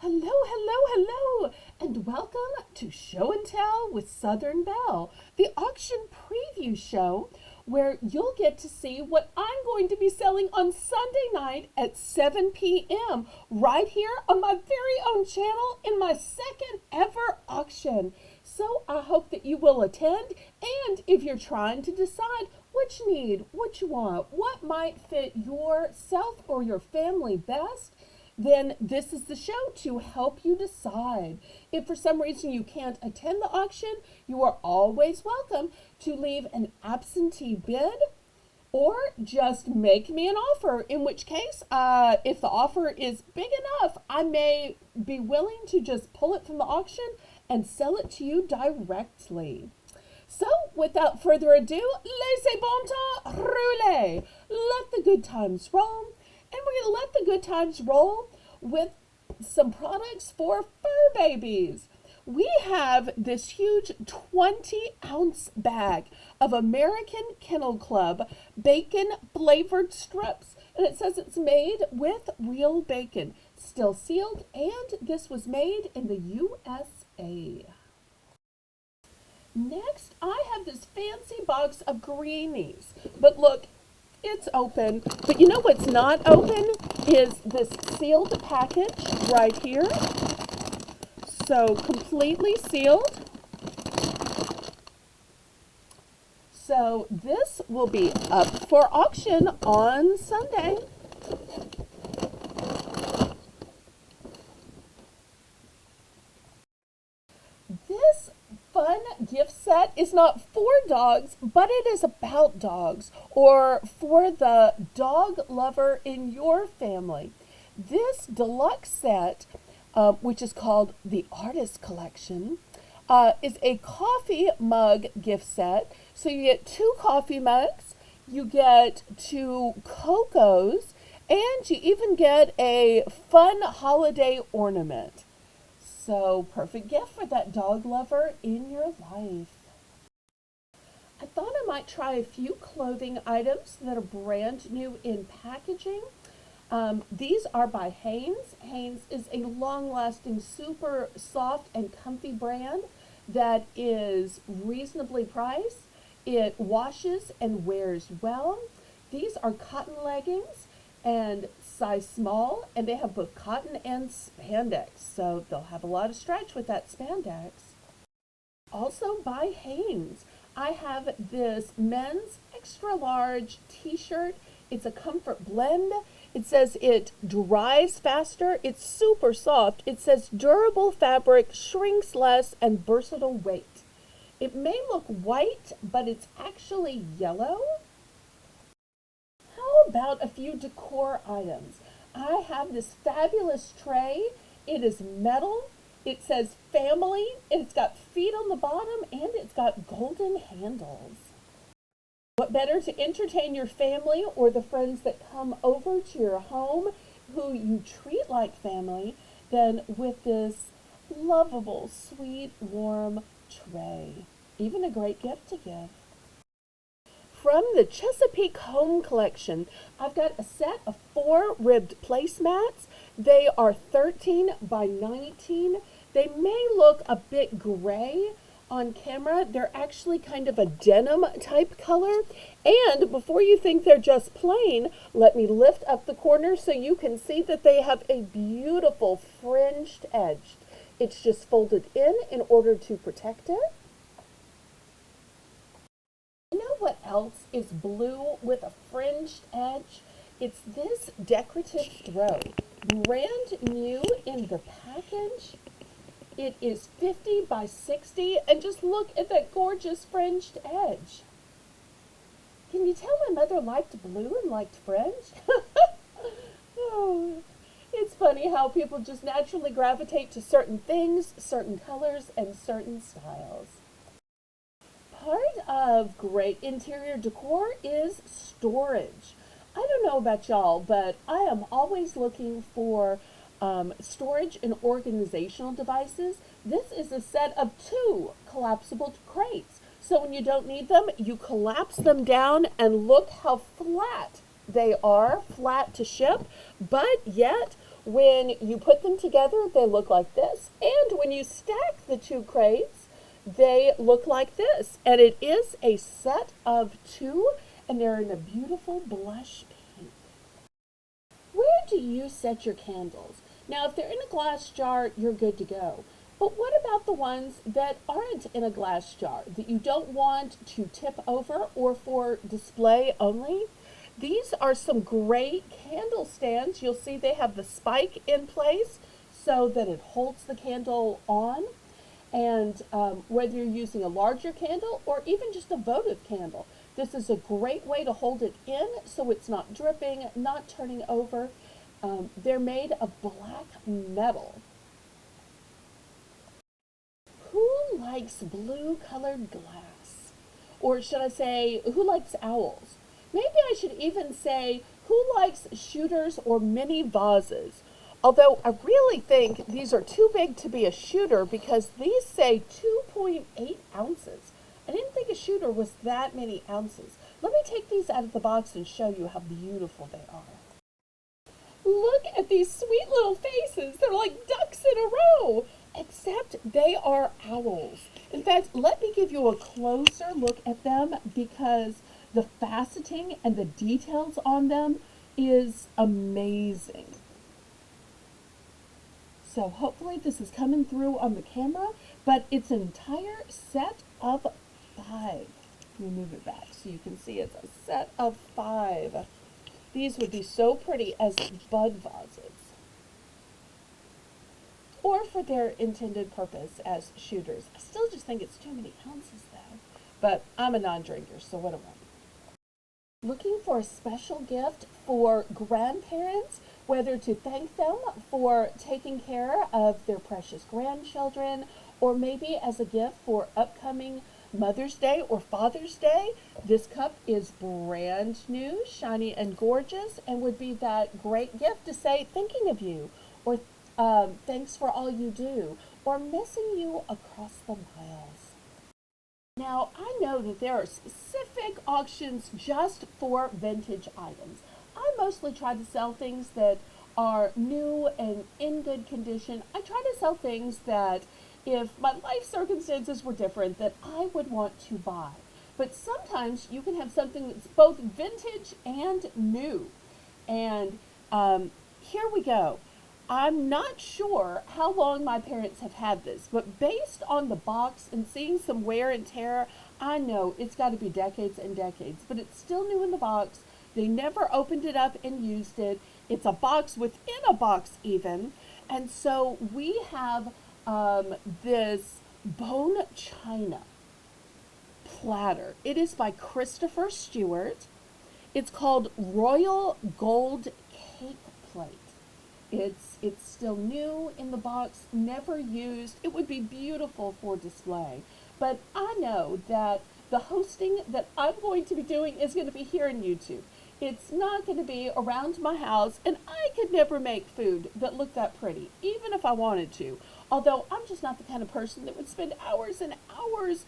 Hello, hello, hello, and welcome to Show and Tell with Southern Belle, the auction preview show where you'll get to see what I'm going to be selling on Sunday night at 7 p.m. right here on my very own channel in my second ever auction. So I hope that you will attend, and if you're trying to decide what you need, what you want, what might fit yourself or your family best, then this is the show to help you decide. If for some reason you can't attend the auction, you are always welcome to leave an absentee bid or just make me an offer, in which case, if the offer is big enough, I may be willing to just pull it from the auction and sell it to you directly. So, without further ado, laissez bon temps rouler. Let the good times roll. And we're going to let the good times roll with some products for fur babies. We have this huge 20-ounce bag of American Kennel Club bacon flavored strips. And it says it's made with real bacon, still sealed, and this was made in the USA. Next, I have this fancy box of greenies. But look, it's open, but you know what's not open is this sealed package right here. So completely sealed. So this will be up for auction on Sunday. This fun gift set is not for dogs, but it is about dogs, or for the dog lover in your family. This deluxe set, which is called the Artist Collection, is a coffee mug gift set. So you get 2 coffee mugs, you get 2 cocos, and you even get a fun holiday ornament. So, perfect gift for that dog lover in your life. I thought I might try a few clothing items that are brand new in packaging. These are by Hanes. Hanes is a long-lasting, super soft and comfy brand that is reasonably priced. It washes and wears well. These are cotton leggings and size small, and they have both cotton and spandex, so they'll have a lot of stretch with that spandex. Also by Hanes, I have this men's extra large t-shirt. It's a comfort blend. It says it dries faster. It's super soft. It says durable fabric, shrinks less, and versatile weight. It may look white, but it's actually yellow. How about a few decor items? I have this fabulous tray. It is metal. It says family. It's got feet on the bottom, and it's got golden handles. What better to entertain your family or the friends that come over to your home who you treat like family than with this lovable, sweet, warm tray. Even a great gift to give. From the Chesapeake Home Collection, I've got a set of 4 ribbed placemats. They are 13 by 19. They may look a bit gray on camera. They're actually kind of a denim type color. And before you think they're just plain, let me lift up the corner so you can see that they have a beautiful fringed edge. It's just folded in order to protect it. You know what else is blue with a fringed edge? It's this decorative throw. Brand new in the package. It is 50 by 60, and just look at that gorgeous fringed edge. Can you tell my mother liked blue and liked fringe? Oh, it's funny how people just naturally gravitate to certain things, certain colors, and certain styles. Part of great interior decor is storage. I don't know about y'all, but I am always looking for storage and organizational devices. This is a set of 2 collapsible crates. So when you don't need them, you collapse them down, and look how flat they are, flat to ship, but yet When you put them together, they look like this. And when you stack the two crates, they look like this. And it is a set of two, and they're in a beautiful blush pink. Where do you set your candles? Now, if they're in a glass jar, you're good to go. But what about the ones that aren't in a glass jar, that you don't want to tip over or for display only? These are some great candle stands. You'll see they have the spike in place so that it holds the candle on. And whether you're using a larger candle or even just a votive candle, this is a great way to hold it in so it's not dripping, not turning over. They're made of black metal. Who likes blue colored glass? Or should I say, who likes owls? Maybe I should even say, who likes shooters or mini vases? Although I really think these are too big to be a shooter because these say 2.8 ounces. I didn't think a shooter was that many ounces. Let me take these out of the box and show you how beautiful they are. Look at these sweet little faces. They're like ducks in a row, except they are owls. In fact, let me give you a closer look at them because the faceting and the details on them is amazing. So hopefully this is coming through on the camera, but it's an entire set of 5. Let me move it back so you can see it's a set of 5. These would be so pretty as bud vases, or for their intended purpose as shooters. I still just think it's too many ounces though, but I'm a non-drinker, so what do I? Looking for a special gift for grandparents, whether to thank them for taking care of their precious grandchildren, or maybe as a gift for upcoming Mother's Day or Father's Day. This cup is brand new, shiny and gorgeous, and would be that great gift to say thinking of you, or thanks for all you do, or missing you across the miles. Now, I know that there are specific auctions just for vintage items. I mostly try to sell things that are new and in good condition. I try to sell things that if my life circumstances were different, that I would want to buy. But sometimes you can have something that's both vintage and new. And here we go. I'm not sure how long my parents have had this, but based on the box and seeing some wear and tear, I know it's got to be decades and decades, but it's still new in the box. They never opened it up and used it. It's a box within a box even. And so we have this bone china platter. It is by Christopher Stewart. It's called Royal Gold Cake Plate. It's still new in the box, never used. It would be beautiful for display. But I know that the hosting that I'm going to be doing is going to be here on YouTube. It's not going to be around my house, and I could never make food that looked that pretty, even if I wanted to. Although I'm just not the kind of person that would spend hours and hours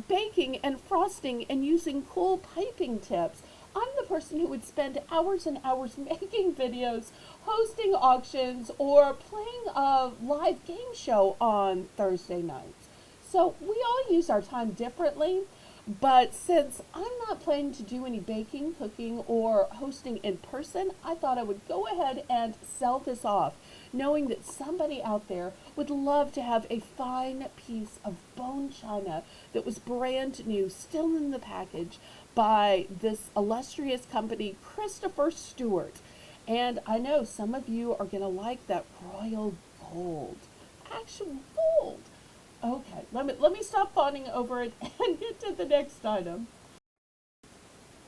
baking and frosting and using cool piping tips. I'm the person who would spend hours and hours making videos, hosting auctions, or playing a live game show on Thursday nights. So we all use our time differently, but since I'm not planning to do any baking, cooking, or hosting in person, I thought I would go ahead and sell this off, knowing that somebody out there would love to have a fine piece of bone china that was brand new, still in the package, by this illustrious company, Christopher Stewart. And I know some of you are going to like that royal gold, actual gold. Okay, let me stop fawning over it and get to the next item.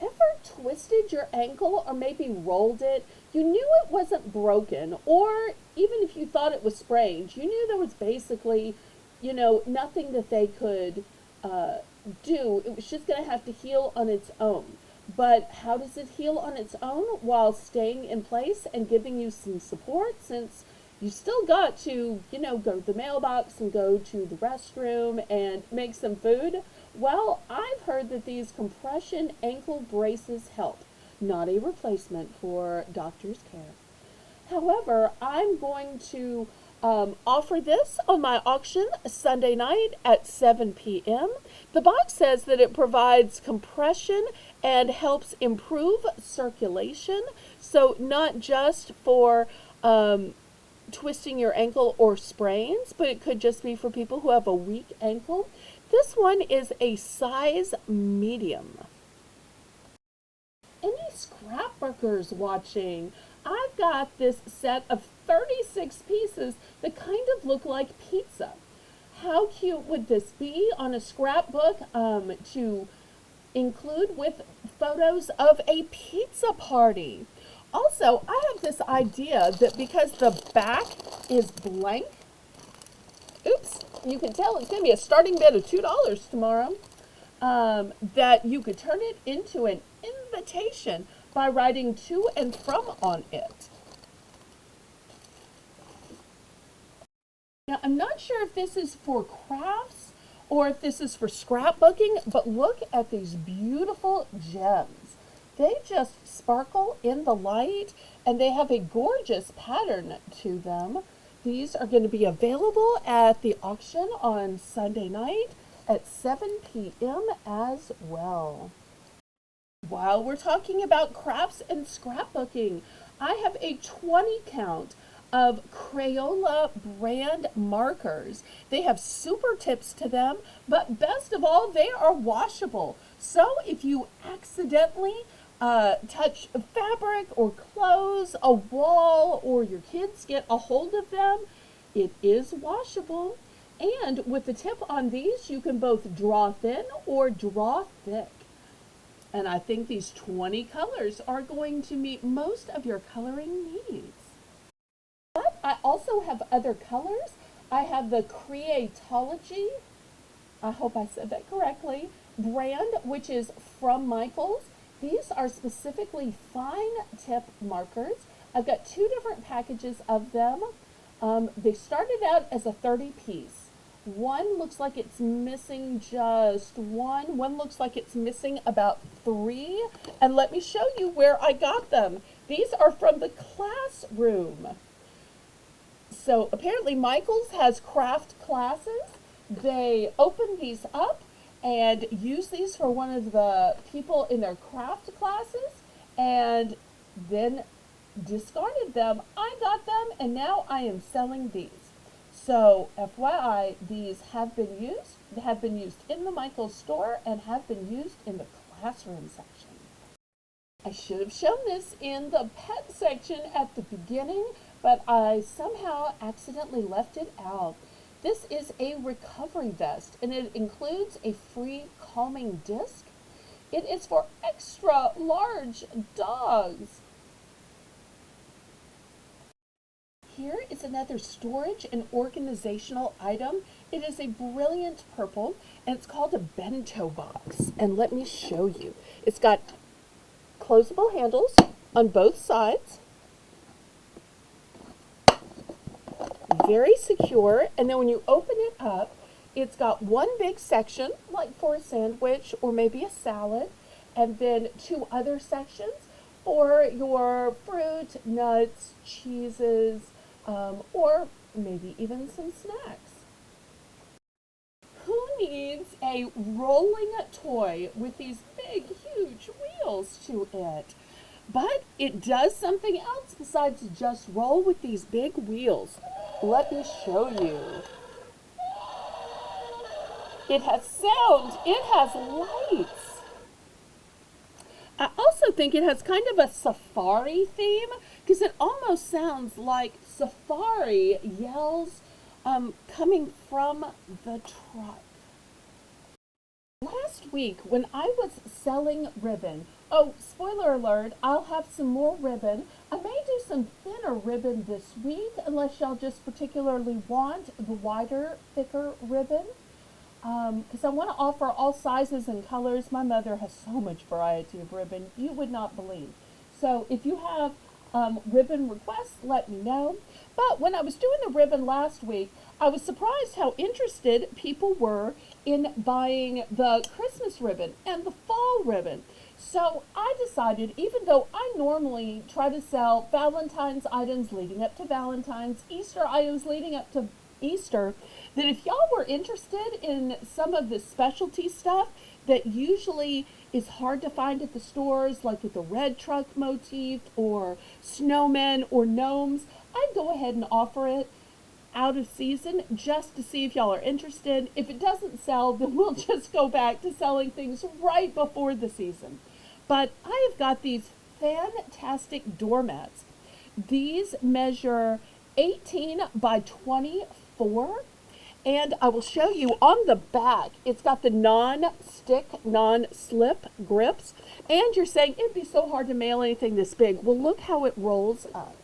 Ever twisted your ankle or maybe rolled it? You knew it wasn't broken, or even if you thought it was sprained, you knew there was basically, nothing that they could do. It was just going to have to heal on its own. But how does it heal on its own while staying in place and giving you some support, since you still got to, go to the mailbox and go to the restroom and make some food? Well, I've heard that these compression ankle braces help, not a replacement for doctor's care. However, I'm going to offer this on my auction Sunday night at 7 p.m. The box says that it provides compression and helps improve circulation. So not just for twisting your ankle or sprains, but it could just be for people who have a weak ankle. This one is a size medium. Any scrapbookers watching? I've got this set of 36 pieces that kind of look like pizza. How cute would this be on a scrapbook to include with photos of a pizza party? Also, I have this idea that because the back is blank, oops, you can tell it's going to be a starting bid of $2 tomorrow, that you could turn it into an invitation by writing to and from on it. Now, I'm not sure if this is for crafts or if this is for scrapbooking, but look at these beautiful gems. They just sparkle in the light, and they have a gorgeous pattern to them. These are going to be available at the auction on Sunday night at 7 p.m. as well. While we're talking about crafts and scrapbooking, I have a 20 count of Crayola brand markers. They have super tips to them, but best of all, they are washable. So if you accidentally touch fabric or clothes, a wall, or your kids get a hold of them, it is washable. And with the tip on these, you can both draw thin or draw thick. And I think these 20 colors are going to meet most of your coloring needs. But I also have other colors. I have the Creatology, I hope I said that correctly, brand, which is from Michaels. These are specifically fine tip markers. I've got 2 different packages of them. They started out as a 30 piece. One looks like it's missing just one. One looks like it's missing about 3. And let me show you where I got them. These are from the classroom. So apparently Michaels has craft classes. They open these up and use these for one of the people in their craft classes and then discarded them. I got them and now I am selling these. So FYI, these have been used. They have been used in the Michaels store and have been used in the classroom section. I should have shown this in the pet section at the beginning, but I somehow accidentally left it out. This is a recovery vest, and it includes a free calming disc. It is for extra large dogs. Here is another storage and organizational item. It is a brilliant purple, and it's called a bento box. And let me show you. It's got closable handles on both sides. Very secure. And then when you open it up, it's got one big section, like for a sandwich or maybe a salad, and then 2 other sections for your fruit, nuts, cheeses, or maybe even some snacks. Who needs a rolling toy with these big, huge wheels to it? But it does something else besides just roll with these big wheels. Let me show you. It has sound. It has lights. I also think it has kind of a safari theme because it almost sounds like safari yells coming from the truck. Last week when I was selling ribbon, oh, spoiler alert, I'll have some more ribbon. I may do some thinner ribbon this week unless y'all just particularly want the wider, thicker ribbon. Because I want to offer all sizes and colors. My mother has so much variety of ribbon, you would not believe. So if you have ribbon requests, let me know. But when I was doing the ribbon last week, I was surprised how interested people were in buying the Christmas ribbon and the fall ribbon. So I decided, even though I normally try to sell Valentine's items leading up to Valentine's, Easter items leading up to Easter, that if y'all were interested in some of the specialty stuff that usually is hard to find at the stores, like with the red truck motif or snowmen or gnomes, I'd go ahead and offer it out of season just to see if y'all are interested. If it doesn't sell, then we'll just go back to selling things right before the season. But I have got these fantastic doormats. These measure 18 by 24, and I will show you on the back, it's got the non-stick, non-slip grips, and you're saying it'd be so hard to mail anything this big. Well, look how it rolls up.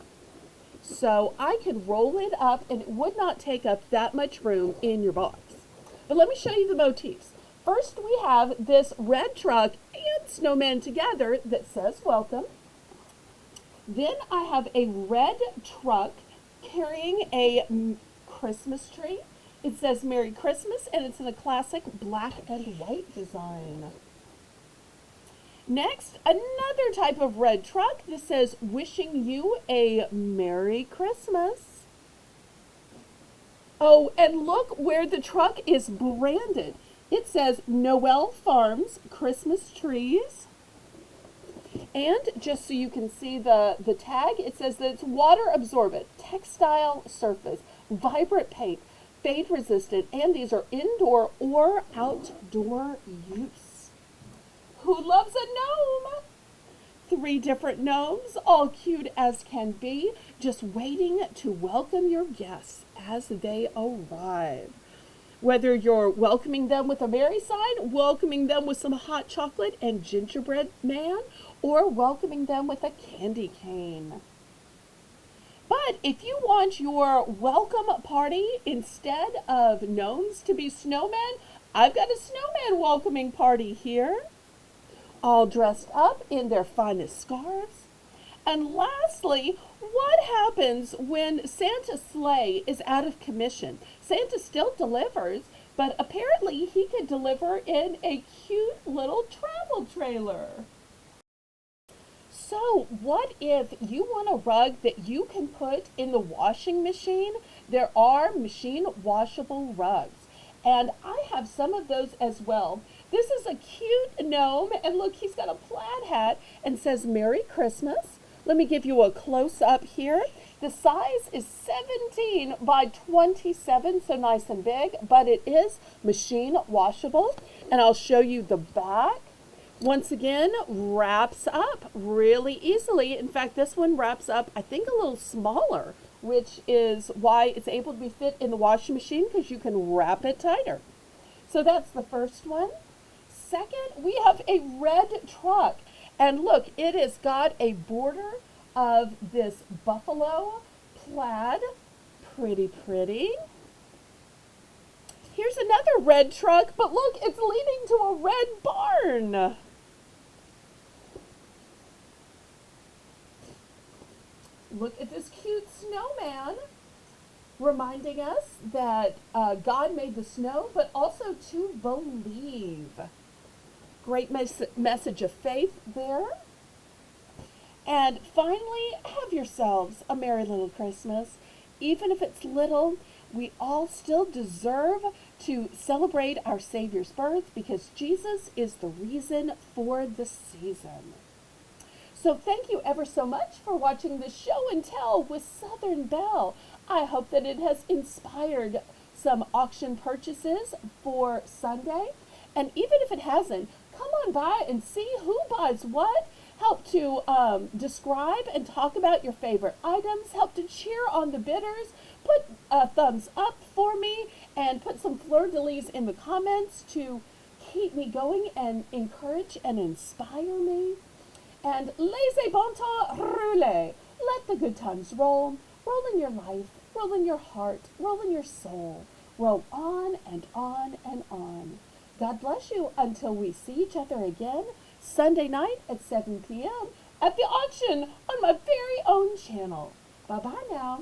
So I can roll it up and it would not take up that much room in your box. But let me show you the motifs. First, we have this red truck and snowman together that says welcome. Then I have a red truck carrying a Christmas tree. It says Merry Christmas, and it's in a classic black and white design. Next, another type of red truck that says wishing you a Merry Christmas. Oh, and look where the truck is branded. It says Noel Farms Christmas Trees. And just so you can see the tag, it says that it's water absorbent, textile surface, vibrant paint, fade resistant, and these are indoor or outdoor use. Who loves a gnome? 3 different gnomes, all cute as can be, just waiting to welcome your guests as they arrive. Whether you're welcoming them with a merry sign, welcoming them with some hot chocolate and gingerbread man, or welcoming them with a candy cane. But if you want your welcome party instead of gnomes to be snowmen, I've got a snowman welcoming party here, all dressed up in their finest scarves. And lastly, what happens when Santa's sleigh is out of commission? Santa still delivers, but apparently he could deliver in a cute little travel trailer. So what if you want a rug that you can put in the washing machine? There are machine washable rugs, and I have some of those as well. This is a cute gnome, and look, he's got a plaid hat and says Merry Christmas. Let me give you a close-up here. The size is 17 by 27, so nice and big, but it is machine washable. And I'll show you the back. Once again, wraps up really easily. In fact, this one wraps up, I think, a little smaller, which is why it's able to be fit in the washing machine, because you can wrap it tighter. So that's the first one. Second, we have a red truck. And look, it has got a border of this buffalo plaid. Pretty, pretty. Here's another red truck, but look, it's leading to a red barn. Look at this cute snowman, reminding us that God made the snow, but also to believe. Great message of faith there. And finally, have yourselves a merry little Christmas. Even if it's little, we all still deserve to celebrate our Savior's birth, because Jesus is the reason for the season. So thank you ever so much for watching this show and tell with Southern Belle. I hope that it has inspired some auction purchases for Sunday. And even if it hasn't, come on by and see who buys what. Help to describe and talk about your favorite items. Help to cheer on the bidders. Put a thumbs up for me and put some fleur-de-lis in the comments to keep me going and encourage and inspire me. And laissez bon temps rouler. Let the good times roll. Roll in your life. Roll in your heart. Roll in your soul. Roll on and on and on. God bless you until we see each other again Sunday night at 7 p.m. at the auction on my very own channel. Bye-bye now.